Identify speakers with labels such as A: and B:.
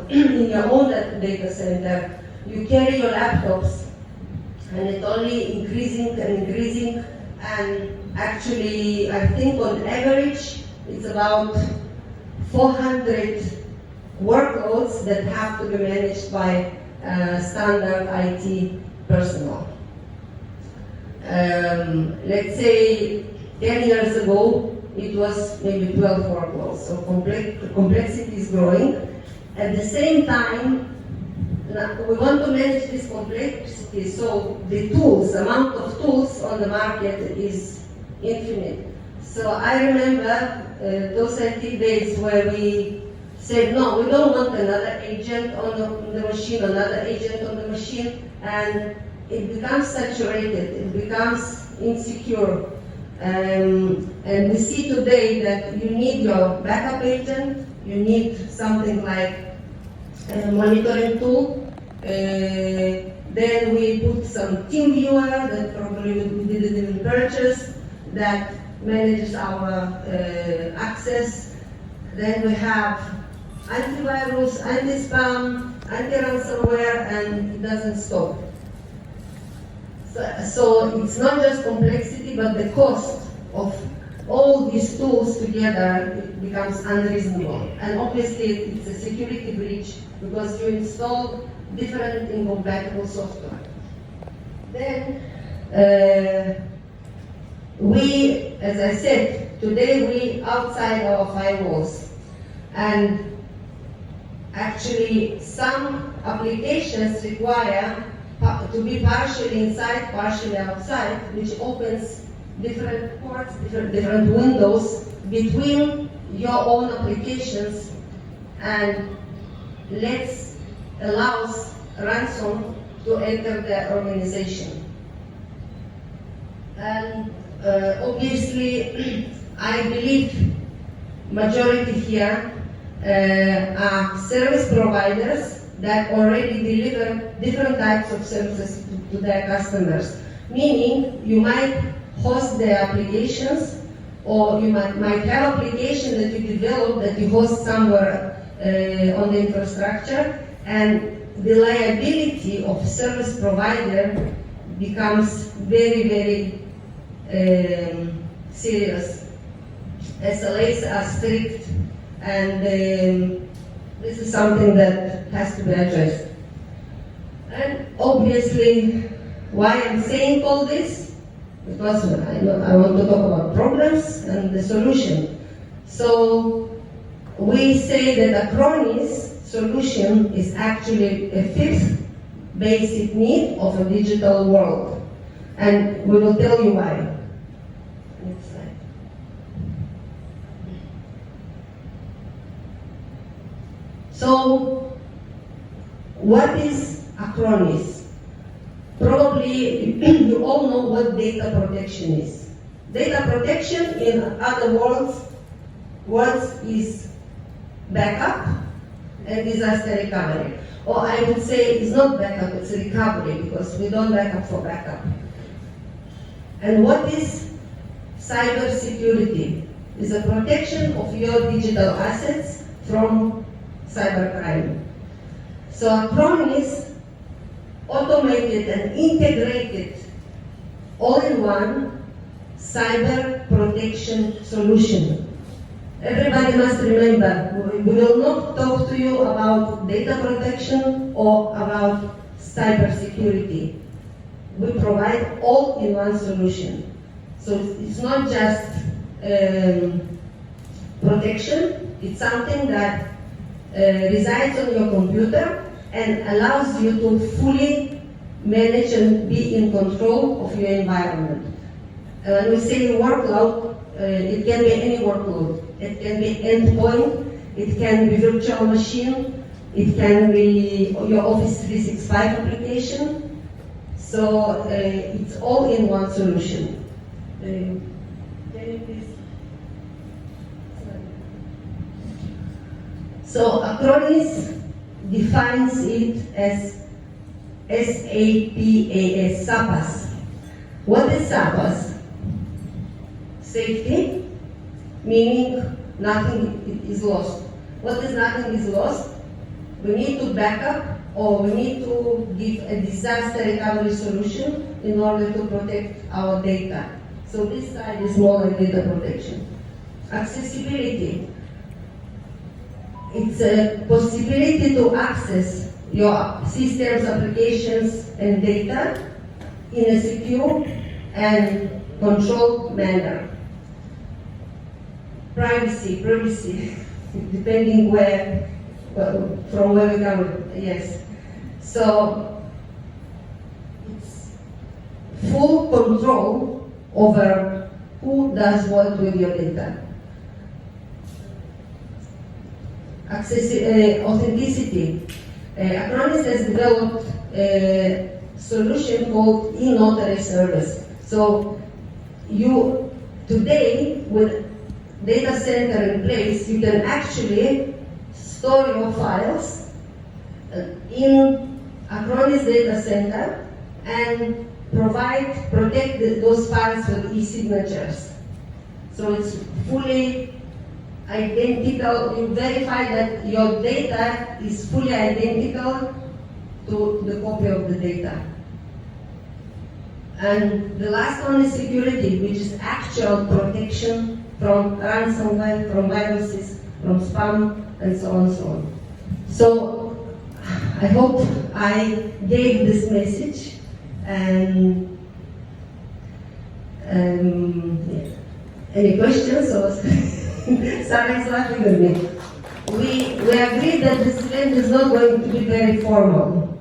A: in your own data center, you carry your laptops, and it's only increasing and increasing, and actually, I think on average, it's about 400 workloads that have to be managed by standard IT personnel. Let's say 10 years ago, it was maybe 12 workloads, so complexity is growing. At the same time, we want to manage this complexity, so the tools, amount of tools on the market is infinite. So I remember those IT days where we said, no, we don't want another agent on the machine, another agent on the machine, and it becomes saturated, it becomes insecure. And we see today that you need your backup agent, you need something like a monitoring tool. Then we put some team viewer that probably we didn't even purchase that manages our access. Then we have antivirus, anti-spam, anti-ransomware, and it doesn't stop. So it's not just complexity, but the cost of all these tools together becomes unreasonable. And obviously it's a security breach because you install different incompatible software. Then we, as I said, today we outside our firewalls. And actually some applications require to be partially inside, partially outside, which opens different ports, different windows between your own applications and allows ransom to enter the organization. And obviously, I believe majority here are service providers that already deliver different types of services to their customers. Meaning, you might host their applications, or you might have application that you develop that you host somewhere on the infrastructure, and the liability of service provider becomes very, very serious. SLAs are strict, and this is something that has to be addressed. And obviously, why I'm saying all this? Because I want to talk about problems and the solution. So we say that Acronis solution is actually a fifth basic need of a digital world. And we will tell you why. Next slide. So, what is Acronis? Probably you all know what data protection is. Data protection, in other words is backup and disaster recovery. Or I would say it's not backup, it's recovery, because we don't backup for backup. And what is cyber security? It's a protection of your digital assets from cybercrime. So Acronis automated and integrated all-in-one cyber protection solution. Everybody must remember, we will not talk to you about data protection or about cyber security. We provide all-in-one solution. So it's not just protection, it's something that resides on your computer and allows you to fully manage and be in control of your environment. When we say workload, it can be any workload. It can be endpoint, it can be virtual machine, it can be your Office 365 application. So it's all in one solution. Can you please? So Acronis defines it as SAPAS, SAPAS. What is SAPAS? Safety, meaning nothing is lost. What is nothing is lost? we need to back up or we need to give a disaster recovery solution in order to protect our data. So this side is more like data protection. Accessibility. It's a possibility to access your systems, applications, and data in a secure and controlled manner. Privacy, depending from where we come, yes. So, it's full control over who does what with your data. Authenticity. Acronis has developed a solution called e-notary service. So you, today, with data center in place, you can actually store your files in Acronis data center and protect those files with e-signatures. So it's fully identical. You verify that your data is fully identical to the copy of the data. And the last one is security, which is actual protection from ransomware, from viruses, from spam, and so on and so on. So I hope I gave this message, and yeah. Any questions? Or Sarah's laughing at me. We agreed that this event is not going to be very formal.